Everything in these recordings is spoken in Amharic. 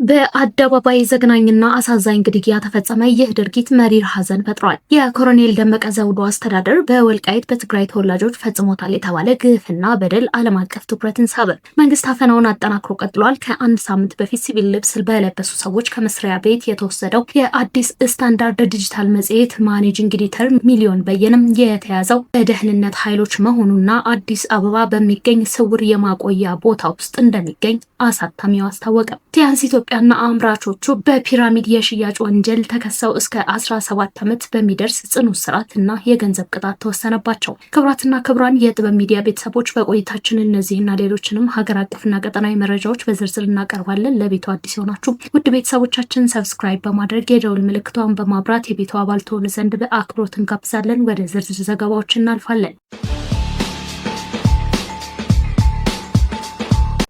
በአደባባይ ዘግናኝና አሳዛኝ ግድያ ተፈጸመ። ይህ ድርጊት መሪር ሐዘን ፈጥሯል። የኮሎኔል ደመቀ ዘውዱ አስተዳደር በወልቃይት በትግራይ ተወላጆች ፈጽሞታል የተባለ ግፍና በደል ዓለም አቀፍ ትኩረትን ሳበ። መንግስት አፈናውን አጠናክሮ ቀጥሏል። ከአንድ ሳምንት በፊት ሲቪል ልብስ በለበሱ ሰዎች ከመስሪያ ቤት የተወሰደው የአዲስ ስታንዳርድ ዲጂታል መጽሔት ማኔጂንግ ኤዲተር ሚሊዮን በየነም የተያዘው በደህንነት ኃይሎች መሆኑና አዲስ አበባ በሚገኝ ስውር የማቆያ ቦታ ውስጥ እንደሚገኝ አሳታሚው አስታወቀ። ቲያንስ ኢትዮጵያና አምራቾቹ በፒራሚድ የሽያጭ ወንጀል ተከሰው እስከ 17 ዓመት በሚደርስ ጽኑ እስራት እና የገንዘብ ቅጣት ተወሰነባቸው። ክቡራትና ክቡራን የጥበብ ሚዲያ ቤተሰቦች በቆይታችን እነዚህና ሌሎችንም ሀገር አቀፍና ቀጠናዊ መረጃዎች በዝርዝር እናቀርባለን። ለቤቱ አዲስ የሆናችሁ ውድ ቤተሰቦቻችን ሰብስክራይብ በማድረግ የደውል ምልክቷን በማብራት የቤቱ አባል ትሆኑ ዘንድ በአክብሮት እንጋብዛለን። ወደ ዝርዝር ዘገባዎች እናልፋለን።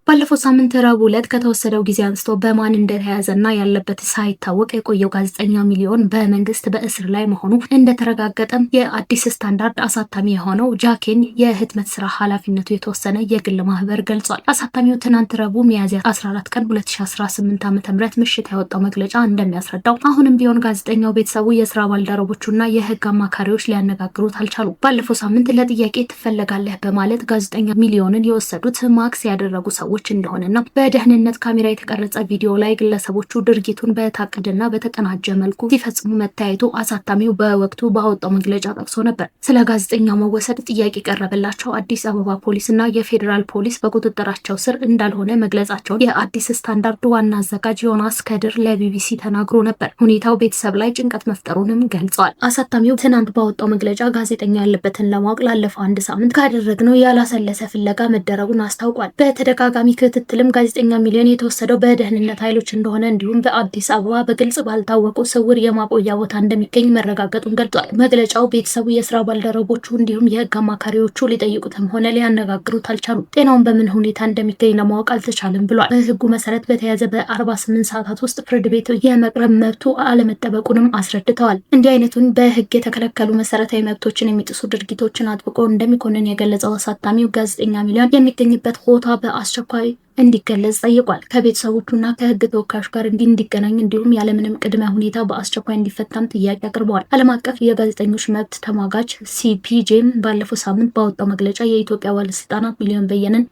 ባለፈው ሳምንት ረቡዕ ዕለት ከተወሰደው ጊዜ አንስቶ በማን እንደተያዘና ያለበት ሳይታወቅ የቆየው ጋዜጠኛ ሚሊዮን በመንግስት በእስር ላይ መሆኑ እንደተረጋገጠ የአዲስ ስታንዳርድ አሳታሚ የሆነው ጃኬን የህትመት ስራ ኃላፊነቱ የተወሰነ የግል ማህበር ገልጿል። አሳታሚው ትናንት ረቡዕ ሚያዝያ 14 ቀን 2018 ዓ.ም ምሽት ያወጣው መግለጫ እንደሚያስረዳው አሁንም ቢሆን ጋዜጠኛው ቤተሰቡ፣ የስራ ባልደረቦቹና የህግ አማካሪዎች ሊያነጋግሩት አልቻሉም። ባለፈው ሳምንት ለጥያቄ ትፈለጋለህ በማለት ጋዜጠኛ ሚሊዮንን የወሰዱት ማክስ ያደረጉ ሰዎች እንደሆነና በደህንነት ካሜራ የተቀረጸ ቪዲዮ ላይ ግለሰቦቹ ድርጊቱን በታቀደና በተቀናጀ መልኩ ሲፈጽሙ መታየቱ አሳታሚው በወቅቱ ባወጣው መግለጫ ጠቅሶ ነበር። ስለ ጋዜጠኛው መወሰድ ጥያቄ ቀረበላቸው አዲስ አበባ ፖሊስና የፌዴራል ፖሊስ በቁጥጥራቸው ስር እንዳልሆነ መግለጻቸውን የአዲስ ስታንዳርድ ዋና አዘጋጅ ዮናስ ከድር ለቢቢሲ ተናግሮ ነበር። ሁኔታው ቤተሰብ ላይ ጭንቀት መፍጠሩንም ገልጸዋል። አሳታሚው ትናንት ባወጣው መግለጫ ጋዜጠኛው ያለበትን ለማወቅ ላለፈው አንድ ሳምንት ካደረግነው ያላሰለሰ ፍለጋ መደረጉን አስታውቋል። በተደጋጋሚ ክትትልም ጋዜጠኛ ሚሊዮን የተወሰደው በደህንነት ኃይሎች እንደሆነ እንዲሁም በአዲስ አበባ በግልጽ ባልታወቁ ስውር የማቆያ ቦታ እንደሚገኝ መረጋገጡን ገልጿል። መግለጫው ቤተሰቡ፣ የስራ ባልደረቦቹ እንዲሁም የህግ አማካሪዎቹ ሊጠይቁትም ሆነ ሊያነጋግሩት አልቻሉም። ጤናውን በምን ሁኔታ እንደሚገኝ ለማወቅ አልተቻለም ብሏል። በህጉ መሰረት በተያዘ በ48 ሰዓታት ውስጥ ፍርድ ቤት የመቅረብ መብቱ አለመጠበቁንም አስረድተዋል። እንዲህ አይነቱን በህግ የተከለከሉ መሰረታዊ መብቶችን የሚጥሱ ድርጊቶችን አጥብቆ እንደሚኮንን የገለጸው አሳታሚው ጋዜጠኛ ሚሊዮን የሚገኝበት ቦታ በአስቸኳይ እንዲገለጽ ጠይቋል። ከቤተሰቦቹና ከህግ ተወካዮች ጋር እንዲገናኝ እንዲሁም ያለምንም ቅድመ ሁኔታ በአስቸኳይ እንዲፈታም ጥያቄ አቅርበዋል። ዓለም አቀፍ የጋዜጠኞች መብት ተሟጋች ሲፒጄም ባለፈው ሳምንት ባወጣው መግለጫ የኢትዮጵያ ባለስልጣናት ሚሊዮን በየነን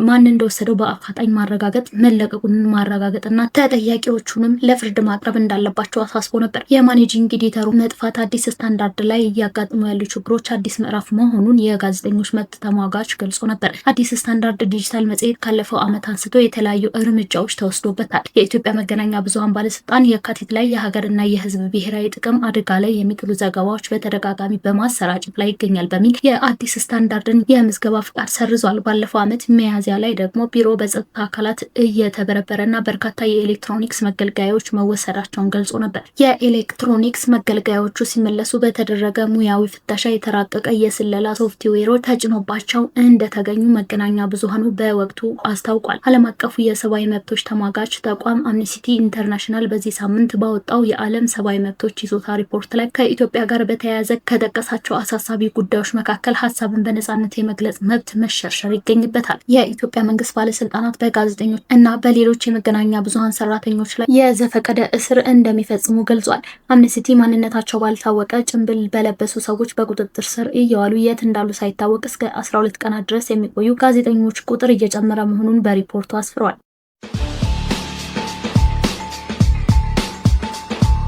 ማን እንደወሰደው በአፋጣኝ ማረጋገጥ፣ መለቀቁን ማረጋገጥና ተጠያቂዎቹንም ለፍርድ ማቅረብ እንዳለባቸው አሳስቦ ነበር። የማኔጂንግ ኤዲተሩ መጥፋት አዲስ ስታንዳርድ ላይ እያጋጠሙ ያሉ ችግሮች አዲስ ምዕራፍ መሆኑን የጋዜጠኞች መብት ተሟጋች ገልጾ ነበር። አዲስ ስታንዳርድ ዲጂታል መጽሔት ካለፈው ዓመት አንስቶ የተለያዩ እርምጃዎች ተወስዶበታል። የኢትዮጵያ መገናኛ ብዙሃን ባለስልጣን የካቲት ላይ የሀገርና የህዝብ ብሔራዊ ጥቅም አደጋ ላይ የሚጥሉ ዘገባዎች በተደጋጋሚ በማሰራጨት ላይ ይገኛል በሚል የአዲስ ስታንዳርድን የምዝገባ ፍቃድ ሰርዟል። ባለፈው ዓመት ሚያዝያ ላይ ደግሞ ቢሮ በጸጥታ አካላት እየተበረበረና በርካታ የኤሌክትሮኒክስ መገልገያዎች መወሰዳቸውን ገልጾ ነበር። የኤሌክትሮኒክስ መገልገያዎቹ ሲመለሱ በተደረገ ሙያዊ ፍተሻ የተራቀቀ የስለላ ሶፍትዌሮች ተጭኖባቸው እንደተገኙ መገናኛ ብዙሃኑ በወቅቱ አስታውቋል። ዓለም አቀፉ የሰብአዊ መብቶች ተሟጋች ተቋም አምነስቲ ኢንተርናሽናል በዚህ ሳምንት ባወጣው የዓለም ሰብአዊ መብቶች ይዞታ ሪፖርት ላይ ከኢትዮጵያ ጋር በተያያዘ ከጠቀሳቸው አሳሳቢ ጉዳዮች መካከል ሀሳብን በነጻነት የመግለጽ መብት መሸርሸር ይገኝበታል። የኢትዮጵያ መንግስት ባለስልጣናት በጋዜጠኞች እና በሌሎች የመገናኛ ብዙሃን ሰራተኞች ላይ የዘፈቀደ እስር እንደሚፈጽሙ ገልጿል። አምነስቲ ማንነታቸው ባልታወቀ ጭንብል በለበሱ ሰዎች በቁጥጥር ስር እየዋሉ የት እንዳሉ ሳይታወቅ እስከ 12 ቀናት ድረስ የሚቆዩ ጋዜጠኞች ቁጥር እየጨመረ መሆኑን በሪፖርቱ አስፍሯል።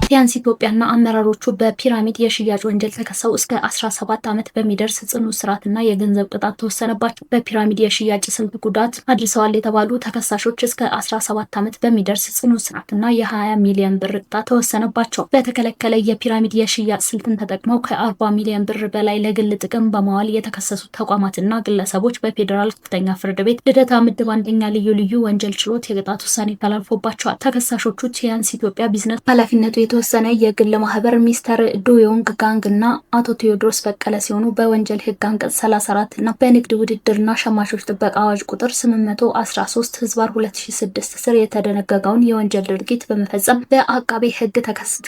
ቲያንስ ኢትዮጵያና አመራሮቹ በፒራሚድ የሽያጭ ወንጀል ተከሰው እስከ 17 ዓመት በሚደርስ ጽኑ እስራትና የገንዘብ ቅጣት ተወሰነባቸው። በፒራሚድ የሽያጭ ስልት ጉዳት አድርሰዋል የተባሉ ተከሳሾች እስከ 17 ዓመት በሚደርስ ጽኑ እስራትና የ20 ሚሊዮን ብር ቅጣት ተወሰነባቸው። በተከለከለ የፒራሚድ የሽያጭ ስልትን ተጠቅመው ከ40 ሚሊዮን ብር በላይ ለግል ጥቅም በማዋል የተከሰሱ ተቋማትና ግለሰቦች በፌዴራል ከፍተኛ ፍርድ ቤት ልደታ ምድብ አንደኛ ልዩ ወንጀል ችሎት የቅጣት ውሳኔ ተላልፎባቸዋል። ተከሳሾቹ ቲያንስ ኢትዮጵያ ቢዝነስ ኃላፊነቱ የተወሰነ የግል ማህበር ሚስተር ዱዮንግ ጋንግ እና አቶ ቴዎድሮስ በቀለ ሲሆኑ በወንጀል ህግ አንቀጽ 34 እና በንግድ ውድድርና ሸማቾች ጥበቃ አዋጅ ቁጥር 813 ህዝባር 2006 ስር የተደነገገውን የወንጀል ድርጊት በመፈጸም በአቃቤ ህግ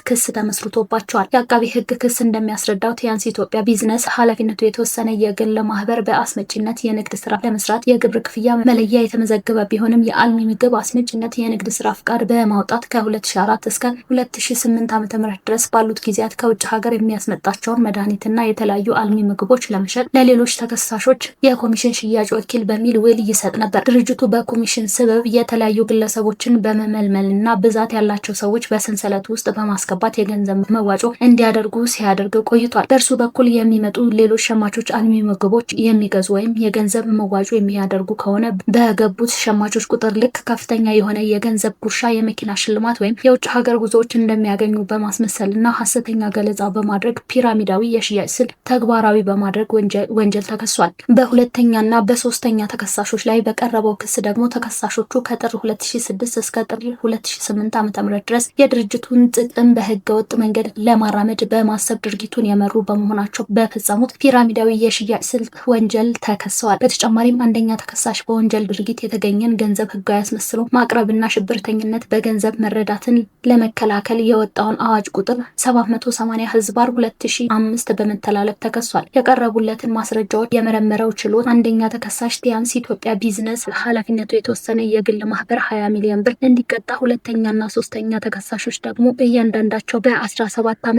ክስ ተመስርቶባቸዋል። የአቃቤ ህግ ክስ እንደሚያስረዳው ቲያንስ ኢትዮጵያ ቢዝነስ ኃላፊነቱ የተወሰነ የግል ማህበር በአስመጪነት የንግድ ስራ ለመስራት የግብር ክፍያ መለያ የተመዘገበ ቢሆንም የአልሚ ምግብ አስመጪነት የንግድ ስራ ፍቃድ በማውጣት ከ2004 እስከ 2008 ዓ.ም ድረስ ባሉት ጊዜያት ከውጭ ሀገር የሚያስመጣቸውን መድኃኒትና የተለያዩ አልሚ ምግቦች ለመሸጥ ለሌሎች ተከሳሾች የኮሚሽን ሽያጭ ወኪል በሚል ውል ይሰጥ ነበር። ድርጅቱ በኮሚሽን ስበብ የተለያዩ ግለሰቦችን በመመልመልና ብዛት ያላቸው ሰዎች በሰንሰለት ውስጥ በማስገባት የገንዘብ መዋጮ እንዲያደርጉ ሲያደርግ ቆይቷል። በእርሱ በኩል የሚመጡ ሌሎች ሸማቾች አልሚ ምግቦች የሚገዙ ወይም የገንዘብ መዋጮ የሚያደርጉ ከሆነ በገቡት ሸማቾች ቁጥር ልክ ከፍተኛ የሆነ የገንዘብ ጉርሻ፣ የመኪና ሽልማት ወይም የውጭ ሀገር ጉዞዎች እንደሚያገኙ በማስመሰልና ሐሰተኛ ገለጻ በማድረግ ፒራሚዳዊ የሽያጭ ስልት ተግባራዊ በማድረግ ወንጀል ተከሷል። በሁለተኛና በሶስተኛ ተከሳሾች ላይ በቀረበው ክስ ደግሞ ተከሳሾቹ ከጥር 2006 እስከ ጥር 2008 ዓ.ም ድረስ የድርጅቱን ጥቅም በህገወጥ መንገድ ለማራመድ በማሰብ ድርጊቱን የመሩ በመሆናቸው በፈጸሙት ፒራሚዳዊ የሽያጭ ስልት ወንጀል ተከሰዋል። በተጨማሪም አንደኛ ተከሳሽ በወንጀል ድርጊት የተገኘን ገንዘብ ህጋዊ አስመስሎ ማቅረብና ሽብርተኝነት በገንዘብ መረዳትን ለመከላከል የወጣውን አዋጅ ቁጥር 780 ህዝባር 2005 በመተላለፍ ተከሷል። የቀረቡለትን ማስረጃዎች የመረመረው ችሎት አንደኛ ተከሳሽ ቲያንስ ኢትዮጵያ ቢዝነስ ኃላፊነቱ የተወሰነ የግል ማህበር 20 ሚሊዮን ብር እንዲቀጣ፣ ሁለተኛና ሶስተኛ ተከሳሾች ደግሞ እያንዳንዳቸው በ17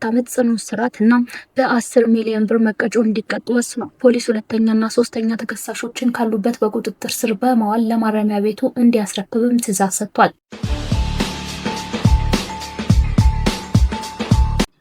ዓመት ጽኑ እስራት እና በ10 ሚሊዮን ብር መቀጮ እንዲቀጡ ወስኗል። ፖሊስ ሁለተኛና ሶስተኛ ተከሳሾችን ካሉበት በቁጥጥር ስር በማዋል ለማረሚያ ቤቱ እንዲያስረክብም ትዕዛዝ ሰጥቷል።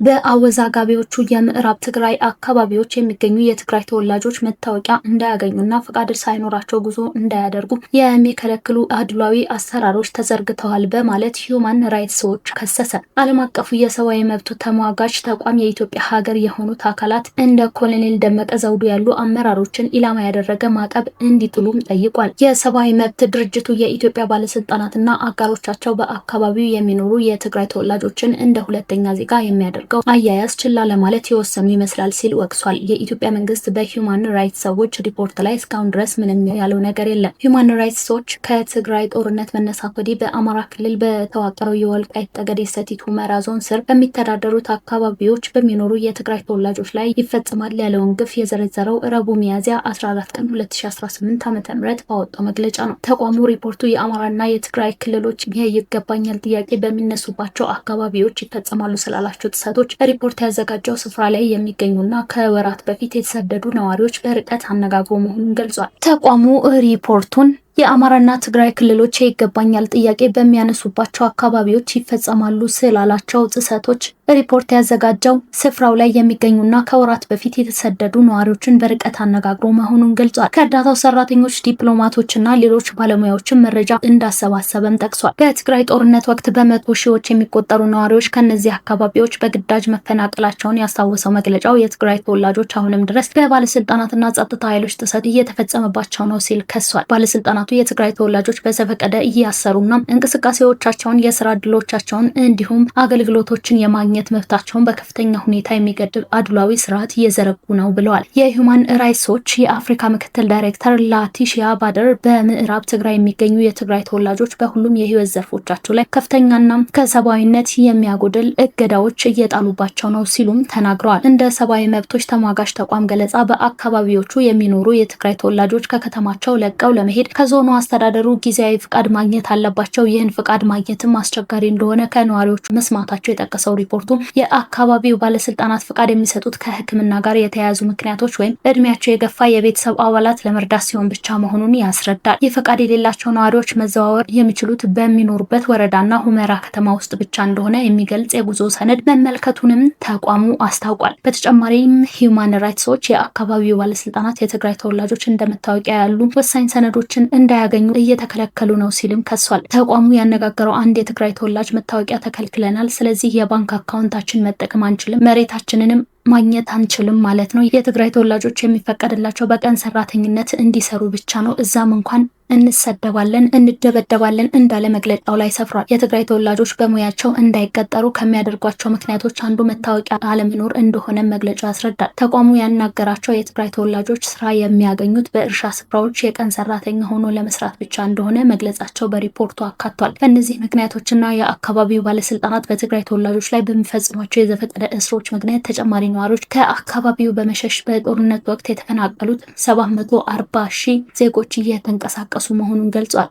በአወዛጋቢዎቹ የምዕራብ ትግራይ አካባቢዎች የሚገኙ የትግራይ ተወላጆች መታወቂያ እንዳያገኙና ፈቃድ ሳይኖራቸው ጉዞ እንዳያደርጉ የሚከለክሉ አድሏዊ አሰራሮች ተዘርግተዋል በማለት ሂዩማን ራይትስ ዎች ከሰሰ። ዓለም አቀፉ የሰብአዊ መብት ተሟጋች ተቋም የኢትዮጵያ ሀገር የሆኑት አካላት እንደ ኮሎኔል ደመቀ ዘውዱ ያሉ አመራሮችን ኢላማ ያደረገ ማዕቀብ እንዲጥሉም ጠይቋል። የሰብአዊ መብት ድርጅቱ የኢትዮጵያ ባለስልጣናትና አጋሮቻቸው በአካባቢው የሚኖሩ የትግራይ ተወላጆችን እንደ ሁለተኛ ዜጋ የሚያደርግ አያያዝ ችላ ለማለት የወሰኑ ይመስላል ሲል ወቅሷል። የኢትዮጵያ መንግስት በሂዩማን ራይትስ ዎች ሪፖርት ላይ እስካሁን ድረስ ምንም ያለው ነገር የለም። ሂዩማን ራይትስ ዎች ከትግራይ ጦርነት መነሳት ወዲህ በአማራ ክልል በተዋቀረው የወልቃይት ጠገዴ ሰቲት ሁመራ ዞን ስር በሚተዳደሩት አካባቢዎች በሚኖሩ የትግራይ ተወላጆች ላይ ይፈጸማል ያለውን ግፍ የዘረዘረው ረቡዕ ሚያዝያ 14 ቀን 2018 ዓ.ም ባወጣው መግለጫ ነው። ተቋሙ ሪፖርቱ የአማራና የትግራይ ክልሎች ይገባኛል ጥያቄ በሚነሱባቸው አካባቢዎች ይፈጸማሉ ስላላቸው ጥሰቶች ሪፖርት ያዘጋጀው ስፍራ ላይ የሚገኙና ከወራት በፊት የተሰደዱ ነዋሪዎች በርቀት አነጋግሮ መሆኑን ገልጿል። ተቋሙ ሪፖርቱን የአማራና ትግራይ ክልሎች ይገባኛል ጥያቄ በሚያነሱባቸው አካባቢዎች ይፈጸማሉ ስላላቸው ጥሰቶች ሪፖርት ያዘጋጀው ስፍራው ላይ የሚገኙና ከወራት በፊት የተሰደዱ ነዋሪዎችን በርቀት አነጋግሮ መሆኑን ገልጿል። ከእርዳታው ሰራተኞች፣ ዲፕሎማቶችና ሌሎች ባለሙያዎችን መረጃ እንዳሰባሰበም ጠቅሷል። በትግራይ ጦርነት ወቅት በመቶ ሺዎች የሚቆጠሩ ነዋሪዎች ከነዚህ አካባቢዎች በግዳጅ መፈናቀላቸውን ያስታወሰው መግለጫው የትግራይ ተወላጆች አሁንም ድረስ በባለስልጣናትና ጸጥታ ኃይሎች ጥሰት እየተፈጸመባቸው ነው ሲል ከሷል። ባለስልጣናቱ የትግራይ ተወላጆች በዘፈቀደ እያሰሩና እንቅስቃሴዎቻቸውን፣ የስራ ዕድሎቻቸውን እንዲሁም አገልግሎቶችን የማግኘት መብታቸውን በከፍተኛ ሁኔታ የሚገድብ አድሏዊ ስርዓት እየዘረጉ ነው ብለዋል። የሂዩማን ራይትስ ዎች የአፍሪካ ምክትል ዳይሬክተር ላቲሺያ ባደር በምዕራብ ትግራይ የሚገኙ የትግራይ ተወላጆች በሁሉም የህይወት ዘርፎቻቸው ላይ ከፍተኛና ከሰብአዊነት የሚያጎድል እገዳዎች እየጣሉባቸው ነው ሲሉም ተናግረዋል። እንደ ሰብአዊ መብቶች ተሟጋች ተቋም ገለጻ በአካባቢዎቹ የሚኖሩ የትግራይ ተወላጆች ከከተማቸው ለቀው ለመሄድ ከዞኑ አስተዳደሩ ጊዜያዊ ፍቃድ ማግኘት አለባቸው። ይህን ፍቃድ ማግኘትም አስቸጋሪ እንደሆነ ከነዋሪዎቹ መስማታቸው የጠቀሰው ሪፖርቱ የአካባቢው ባለስልጣናት ፍቃድ የሚሰጡት ከሕክምና ጋር የተያያዙ ምክንያቶች ወይም እድሜያቸው የገፋ የቤተሰብ አባላት ለመርዳት ሲሆን ብቻ መሆኑን ያስረዳል። ይህ ፍቃድ የሌላቸው ነዋሪዎች መዘዋወር የሚችሉት በሚኖሩበት ወረዳና ሁመራ ከተማ ውስጥ ብቻ እንደሆነ የሚገልጽ የጉዞ ሰነድ መመልከቱንም ተቋሙ አስታውቋል። በተጨማሪም ሂዩማን ራይትስ ዎች የአካባቢው ባለስልጣናት የትግራይ ተወላጆች እንደ መታወቂያ ያሉ ወሳኝ ሰነዶችን እንዳያገኙ እየተከለከሉ ነው ሲልም ከሷል። ተቋሙ ያነጋገረው አንድ የትግራይ ተወላጅ መታወቂያ ተከልክለናል፣ ስለዚህ የባንክ አካውንታችን መጠቀም አንችልም፣ መሬታችንንም ማግኘት አንችልም ማለት ነው። የትግራይ ተወላጆች የሚፈቀድላቸው በቀን ሰራተኝነት እንዲሰሩ ብቻ ነው። እዛም እንኳን እንሰደባለን፣ እንደበደባለን እንዳለ መግለጫው ላይ ሰፍሯል። የትግራይ ተወላጆች በሙያቸው እንዳይቀጠሩ ከሚያደርጓቸው ምክንያቶች አንዱ መታወቂያ አለመኖር እንደሆነ መግለጫው ያስረዳል። ተቋሙ ያናገራቸው የትግራይ ተወላጆች ስራ የሚያገኙት በእርሻ ስፍራዎች የቀን ሰራተኛ ሆኖ ለመስራት ብቻ እንደሆነ መግለጻቸው በሪፖርቱ አካቷል። በእነዚህ ምክንያቶችና የአካባቢው ባለስልጣናት በትግራይ ተወላጆች ላይ በሚፈጽሟቸው የዘፈቀደ እስሮች ምክንያት ተጨማሪ ነዋሪዎች ከአካባቢው በመሸሽ በጦርነት ወቅት የተፈናቀሉት 740 ሺህ ዜጎች እየተንቀሳቀሱ መሆኑን ገልጿል።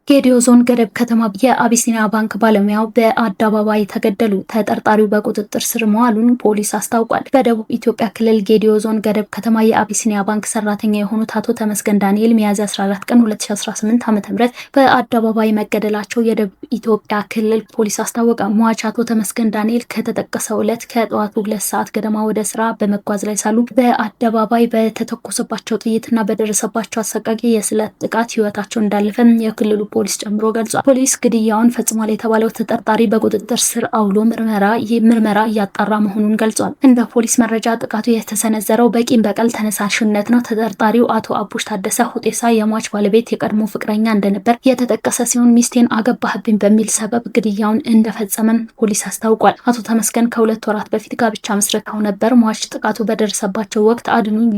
ጌዲዮ ዞን ገደብ ከተማ የአቢሲኒያ ባንክ ባለሙያው በአደባባይ ተገደሉ። ተጠርጣሪው በቁጥጥር ስር መዋሉን ፖሊስ አስታውቋል። በደቡብ ኢትዮጵያ ክልል ጌዲዮ ዞን ገደብ ከተማ የአቢሲኒያ ባንክ ሰራተኛ የሆኑት አቶ ተመስገን ዳንኤል ሚያዝያ 14 ቀን 2018 ዓ.ም በአደባባይ መገደላቸው የደቡብ ኢትዮጵያ ክልል ፖሊስ አስታወቀ። ሟች አቶ ተመስገን ዳንኤል ከተጠቀሰው ዕለት ከጠዋቱ 2 ሰዓት ገደማ ወደ ስራ በመጓዝ ላይ ሳሉ በአደባባይ በተተኮሰባቸው ጥይትና በደረሰባቸው አሰቃቂ የስለት ጥቃት ህይወታቸው እንዳለፈ የክልሉ ፖሊስ ጨምሮ ገልጿል። ፖሊስ ግድያውን ፈጽሟል የተባለው ተጠርጣሪ በቁጥጥር ስር አውሎ ምርመራ እያጣራ መሆኑን ገልጿል። እንደ ፖሊስ መረጃ ጥቃቱ የተሰነዘረው በቂም በቀል ተነሳሽነት ነው። ተጠርጣሪው አቶ አቡሽ ታደሰ ሁጤሳ የሟች ባለቤት የቀድሞ ፍቅረኛ እንደነበር የተጠቀሰ ሲሆን ሚስቴን አገባህብኝ በሚል ሰበብ ግድያውን እንደፈጸመም ፖሊስ አስታውቋል። አቶ ተመስገን ከ2 ወራት በፊት ጋብቻ መስርተው ነበር። ሟች ጥቃቱ በደረሰባቸው ወቅት አድኑኝ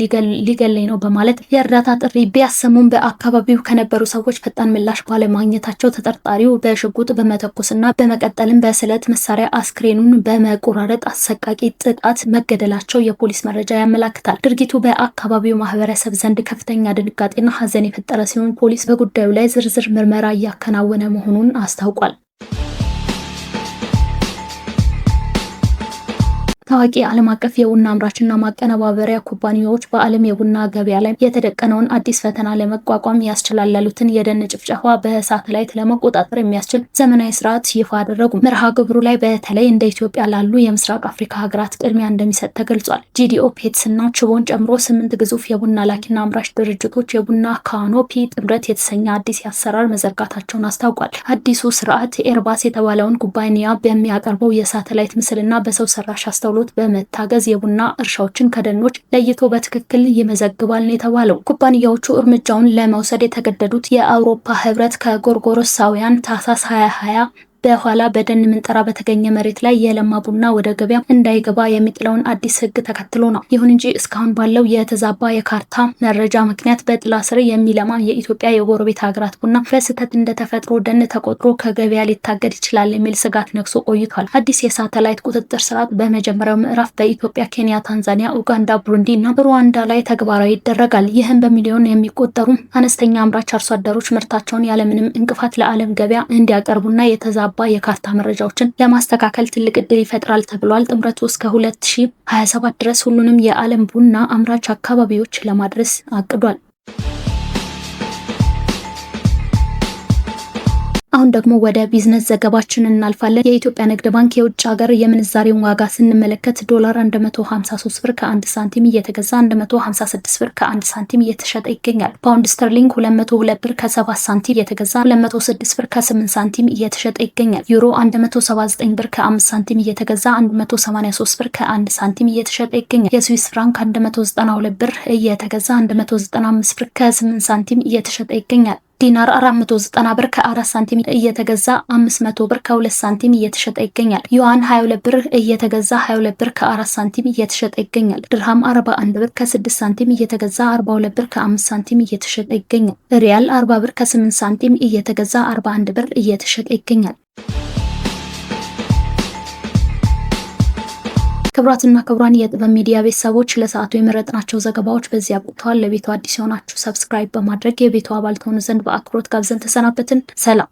ሊገለኝ ነው በማለት የእርዳታ ጥሪ ቢያሰሙም በአካባቢው ከነበሩ ሰዎች ፈጣን ምላሽ ማግኘታቸው ተጠርጣሪው በሽጉጥ በመተኮስና በመቀጠልም በስለት መሳሪያ አስክሬኑን በመቆራረጥ አሰቃቂ ጥቃት መገደላቸው የፖሊስ መረጃ ያመላክታል። ድርጊቱ በአካባቢው ማህበረሰብ ዘንድ ከፍተኛ ድንጋጤና ሀዘን የፈጠረ ሲሆን ፖሊስ በጉዳዩ ላይ ዝርዝር ምርመራ እያከናወነ መሆኑን አስታውቋል። ታዋቂ ዓለም አቀፍ የቡና አምራችና ማቀነባበሪያ ኩባንያዎች በዓለም የቡና ገበያ ላይ የተደቀነውን አዲስ ፈተና ለመቋቋም ያስችላል ያሉትን የደን ጭፍጨፋ በሳተላይት ለመቆጣጠር የሚያስችል ዘመናዊ ስርዓት ይፋ አደረጉ። መርሃ ግብሩ ላይ በተለይ እንደ ኢትዮጵያ ላሉ የምስራቅ አፍሪካ ሀገራት ቅድሚያ እንደሚሰጥ ተገልጿል። ጂዲኦ ፔትስ እና ችቦን ጨምሮ 8 ግዙፍ የቡና ላኪና አምራች ድርጅቶች የቡና ካኖፒ ጥምረት የተሰኘ አዲስ አሰራር መዘርጋታቸውን አስታውቋል። አዲሱ ስርዓት ኤርባስ የተባለውን ኩባንያ በሚያቀርበው የሳተላይት ምስልና በሰው ሰራሽ አስተውሎት በመታገዝ የቡና እርሻዎችን ከደኖች ለይቶ በትክክል ይመዘግባል ነው የተባለው። ኩባንያዎቹ እርምጃውን ለመውሰድ የተገደዱት የአውሮፓ ህብረት ከጎርጎሮሳውያን ታህሳስ 2020 በኋላ በደን ምንጠራ በተገኘ መሬት ላይ የለማ ቡና ወደ ገበያ እንዳይገባ የሚጥለውን አዲስ ህግ ተከትሎ ነው። ይሁን እንጂ እስካሁን ባለው የተዛባ የካርታ መረጃ ምክንያት በጥላ ስር የሚለማ የኢትዮጵያ የጎረቤት ሀገራት ቡና በስህተት እንደተፈጥሮ ደን ተቆጥሮ ከገበያ ሊታገድ ይችላል የሚል ስጋት ነግሶ ቆይቷል። አዲስ የሳተላይት ቁጥጥር ስርዓት በመጀመሪያው ምዕራፍ በኢትዮጵያ፣ ኬንያ፣ ታንዛኒያ፣ ኡጋንዳ፣ ቡሩንዲ እና ሩዋንዳ ላይ ተግባራዊ ይደረጋል። ይህም በሚሊዮን የሚቆጠሩ አነስተኛ አምራች አርሶ አደሮች ምርታቸውን ያለምንም እንቅፋት ለዓለም ገበያ እንዲያቀርቡና የተዛባ የካርታ መረጃዎችን ለማስተካከል ትልቅ እድል ይፈጥራል ተብሏል። ጥምረቱ እስከ 2027 ድረስ ሁሉንም የዓለም ቡና አምራች አካባቢዎች ለማድረስ አቅዷል። አሁን ደግሞ ወደ ቢዝነስ ዘገባችን እናልፋለን። የኢትዮጵያ ንግድ ባንክ የውጭ ሀገር የምንዛሬውን ዋጋ ስንመለከት ዶላር 153 ብር ከ1 ሳንቲም እየተገዛ 156 ብር ከ1 ሳንቲም እየተሸጠ ይገኛል። ፓውንድ ስተርሊንግ 202 ብር ከ7 ሳንቲም እየተገዛ 206 ብር ከ8 ሳንቲም እየተሸጠ ይገኛል። ዩሮ 179 ብር ከ5 ሳንቲም እየተገዛ 183 ብር ከ1 ሳንቲም እየተሸጠ ይገኛል። የስዊስ ፍራንክ 192 ብር እየተገዛ 195 ብር ከ8 ሳንቲም እየተሸጠ ይገኛል። ዲናር 490 ብር ከ4 ሳንቲም እየተገዛ 500 ብር ከ2 ሳንቲም እየተሸጠ ይገኛል። ዩዋን 22 ብር እየተገዛ 22 ብር ከ4 ሳንቲም እየተሸጠ ይገኛል። ድርሃም 41 ብር ከ6 ሳንቲም እየተገዛ 42 ብር ከ5 ሳንቲም እየተሸጠ ይገኛል። ሪያል 40 ብር ከ8 ሳንቲም እየተገዛ 41 ብር እየተሸጠ ይገኛል። ክቡራትና ክቡራን የጥበብ ሚዲያ ቤተሰቦች ለሰዓቱ የመረጥናቸው ዘገባዎች በዚህ አብቅተዋል። ለቤቱ አዲስ የሆናችሁ ሰብስክራይብ በማድረግ የቤቱ አባል ትሆኑ ዘንድ በአክብሮት ጋብዘን ተሰናበትን። ሰላም።